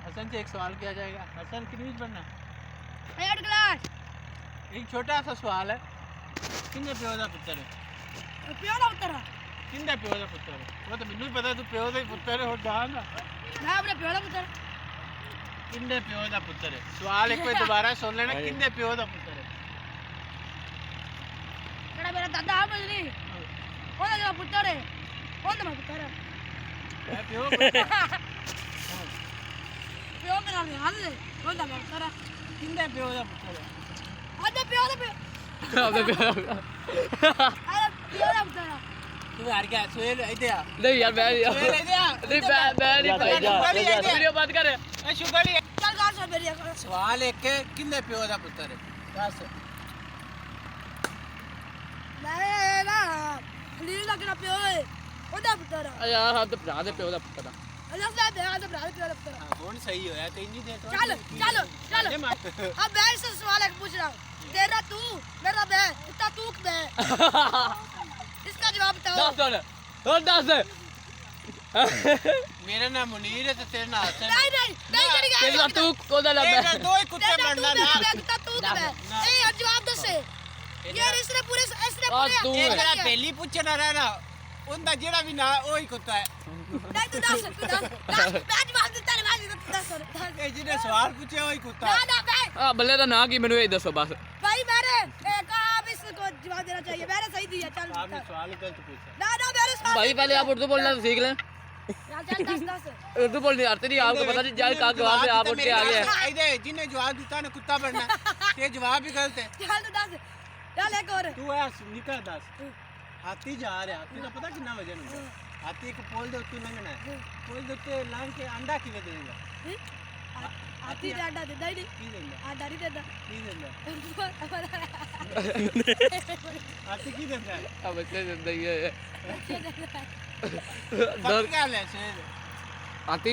हसन से एक सवाल किया जाएगा। हसन कितनी पढ़ना? 8 क्लास। एक छोटा सा सवाल है, किन्ने प्यो दा पुत्तर है? प्यो दा पुत्तर किन्ने प्यो दा पुत्तर है? वो तो मैनू पता, तू प्यो दा ही पुत्तर है। और जान मैं अपने प्यो दा पुत्तर। किन्ने प्यो दा पुत्तर है? सवाल एक बार दोबारा सुन लेना, किन्ने प्यो दा पुत्तर है? जेड़ा मेरा दादा है मजनी, ओदा जेड़ा पुत्तर है, ओदा मेरा पुत्तर है। मैं प्यो प्यो मेरा हाल है, ओदा मेरा पुत्तर है। किन्ने प्यो दा पुत्तर है? ओदा प्यो दा प्यो। ਆਪਦੇ ਪਿਓ अरे प्यो दा पुत्तर है। तू हार गया। सुहेल इधर आ। ਨਹੀਂ ਯਾਰ ਮੈਂ ਨਹੀਂ सुहेल इधर आ। ਨਹੀਂ ਮੈਂ ਨਹੀਂ जा। ਵੀਡੀਓ ਬੰਦ ਕਰ ए शुगली चल गाल से मेरी अकल। सवाल एक है, किन्ने प्यो दा पुत्तर है? बस मैं ना खलील दा केड़ा प्यो है, ओदा पुत्तर है। ਯਾਰ ਹੱਥ ਭਰਾ ਦੇ ਪਿਓ ਦਾ ਪੁੱਤਰ अल्लाह से ब्याह दा प्यो दा पुत्तर है। कौन सही होया? तो इन्हीं दे तो चल चल चल अब मैं इससे सवाल एक पूछ रहा हूँ, तेरा तू मेरा मैं इतना तू मैं इसका जवाब बताओ। ਦੱਸ ਹੁਣ ਹੋਰ ਦੱਸ मेरा नाम मुनीर है तो तेरा नाम हसन है। नहीं करी गया ਤੇਰਾ ਤੂੰ ਕੋਦਾ ए, ਲੱਭਾ मैं दो ही कुत्ते तेरा तू बनना मेरा ना। मैं कितना तू मैं ए यार जवाब दे से यार इसने पूरे तू एक है। मेरा पहली पूछना रहना उनका जेड़ा भी ना वही कुत्ता है। नहीं तू दस मैं जवाब देता है मैं तू दस ए जिन्हें सवाल पूछे वही कुत्ता है। ना मैं ਆ ਬੱਲੇ ਦਾ ਨਾਂ ਕੀ ਮੈਨੂੰ ਇਹ ਦੱਸੋ ਬਸ भाई मेरे एक आप इसको जवाब देना चाहिए, मैंने सही दिया। चल आपने सवाल ही गलत पूछा। ना मेरे सवाल भाई पहले आप उर्दू बोलना सीख लें। यार चल 10 उर्दू बोलनी आती नहीं आपको पता नहीं जाए कहाँ जवाब से आप उठ के आ गए इधर जिन्हें जवाब दिता ना कुत्ता बनना, ये जवाब भी गलत है। चल 10 चल एक और तू है निकल दस। हाथी जा रहा, हाथी का पता कितना वजन होता है? हाथी को पोल दे उत्ते लंघना है, पोल दे उत्ते लंघ के अंडा किवे देगा? हाथी डांडा देता ही नहीं, की देगा? आंडा नहीं देता। की देगा? हाथी की देगा? अब बच्चे जिंदगी है फर्क क्या है से? हाथी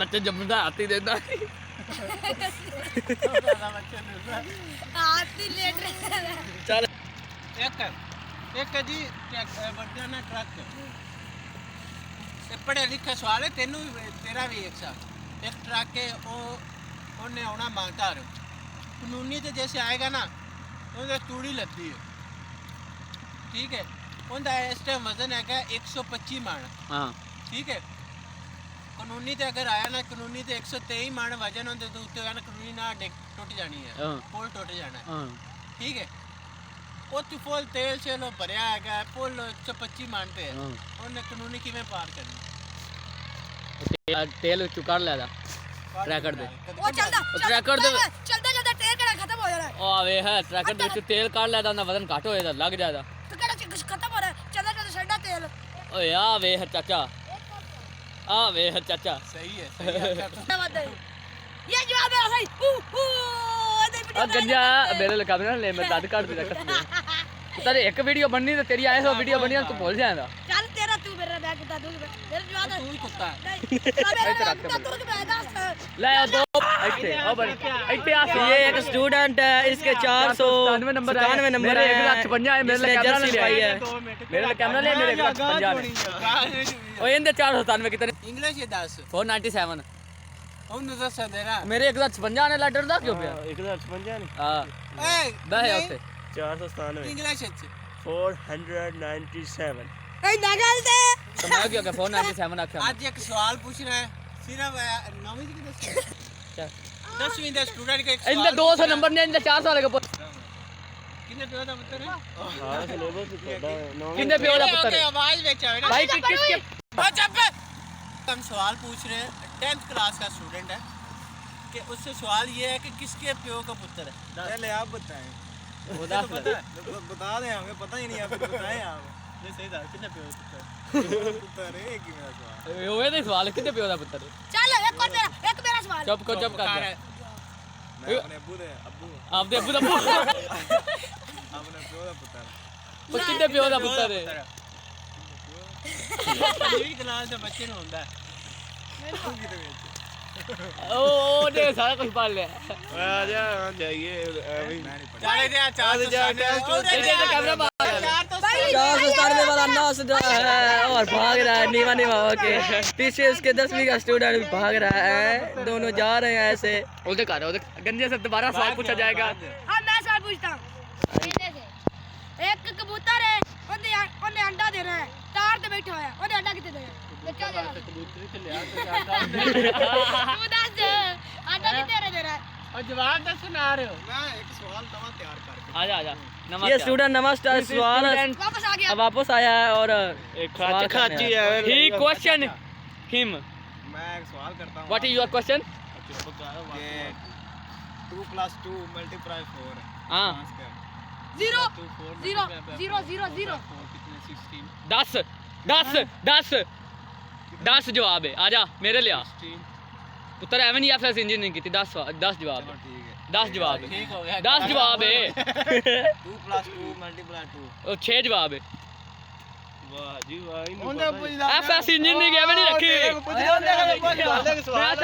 बच्चे जमदा हाथी देता हाथी लेट रहे चल एक जी बढ़िया ना ट्रक पढ़े लिखे सवाल है तेनू भी तेरा भी एक साथ। एक ट्रक है उन्हें आना मांगता रहो कानूनी तो जैसे आएगा ना उनसे तूड़ी लगती है, ठीक है? उनका इस टाइम वजन है 125 मान, हाँ ठीक है? कानूनी ते अगर आया ना कानूनी ते 123 मान वजन होंदे तो उत्ते ना कानूनी ना टूट जानी है, हाँ। पुल टूट जाना है, हाँ ठीक है? उत्ते फुल तेल शेलो भरिया है, पुल 125 मान पे है, हाँ। उन्हें कानूनी किवें पार करनी? तेल चुकार लेदा ट्रैकर दे वो चलदा ट्रैकर दे चलदा चलदा टेर कड़ा खत्म हो जाना है। ओ आवे है ट्रैकर दे विच तेल काढ़ लेदा ना वजन घट होएदा लग जाएदा। तो कड़ा कुछ खत्म हो रहा है, चलदा चलदा ठंडा तेल। ओए आ वे चाचा आ वे चाचा सही है, सही है। क्या बात है? ये जवाब है सही। आ गंजा मेरे लिए कैमरा ले मैं दाद काट दे कसम तेरे एक वीडियो बननी तो तेरी आए सो वीडियो बनी तू भूल जाएगा। चल तेरा तू मेरा मैं कुत्ता दूं मेरा जवाब है तू ही कुत्ता है। मेरा कुत्ता दूं मैं दस ले आ दो इथे ओ बड़ी इथे आ ये एक स्टूडेंट है, इसके 497 नंबर नंबर मेरे है, 156 है मेरे लिए कैमरा ले भाई है। मेरे लिए कैमरा ले मेरे 156 ओ इंदे 497 कितने इंग्लिश ये 10 497 उन दस दे रहा मेरे 156 ने लेटर दा क्यों पिया 155 हां ए बह है उते 497 इंग्लिश अच्छे 497 ए नगल दे तो मैं क्यों के 497 आख्या आज एक सवाल पूछ रहा है सिर्फ 9वीं की 10वीं का स्टूडेंट का एक इंदे 200 नंबर ने इंदे 400 लगे कितने पे होता पुत्र है? हां सिलेबस पढ़ा है 9 कितने पे होता पुत्र ओके आवाज बेचा है ना भाई किसके चुप। हम सवाल पूछ रहे हैं 10th क्लास का स्टूडेंट है कि उससे सवाल ये है कि किसके प्यो का पुत्र है? पहले आप बताएं। वो दास बता दें, हमें पता ही नहीं, आप बताएं आप। नहीं सही था, कितने प्यो का पुत्र है? पुत्र है कि मेरा सवाल ओए दे सवाल कितने पे होता पुत्र चल एक मेरा सवाल। चुप कर कार है। मैं अपने अब्बू दे अब्बू आप दे अब्बू दा अपने प्यो दा पुत्र वो कितने पे होता पुत्र है 10वीं क्लास ਦੇ ਬੱਚੇ ਨੂੰ ਹੁੰਦਾ ओ दे सारा कुछ पाल ले आ जा जाइए अभी चाले दे चार तो कैमरा मार चार तो भाई 497 वाला नॉस है और भाग रहा है नीवा नीवा होके। पीछे उसके 10वीं का स्टूडेंट भी भाग रहा है। दोनों जा रहे हैं ऐसे। उधर कर उधर गंजे से दोबारा सवाल पूछा जाएगा। हाँ मैं सवाल पूछता हूँ। एक कबूतर है ਉਹਨੇ अंडा दे रहा है तार पे बैठा है ਉਹਨੇ अंडा कितने देना बच्चा दे रहा कबूतरी ते लिया तो जाता तू दस अंडा कितने दे रहा है और जवाब दस सुना रहे हो। मैं एक सवाल नवा तैयार करके आजा आजा ये स्टूडेंट नवा सवाल वापस आ गया वापस आया है और एक खाची है ही क्वेश्चन हिम मैं एक सवाल करता हूँ। What is your question? ये 2 + 2 × 4 हां zero zero zero zero zero कितने 16 10 10 10 10 जवाब है। आजा मेरे लिया 16 पुत्र एवं नहीं एफएस इंजीनियरिंग की 10 जवाब है। ठीक है 10 जवाब है। ठीक हो गया 10 जवाब है। 2 + 2 × 2 और 6 जवाब है। वाह जी वाह ਉਹਨੇ ਪੁੱਛਦਾ एफएस इंजीनियरिंग एवं नहीं रखी। एक सवाल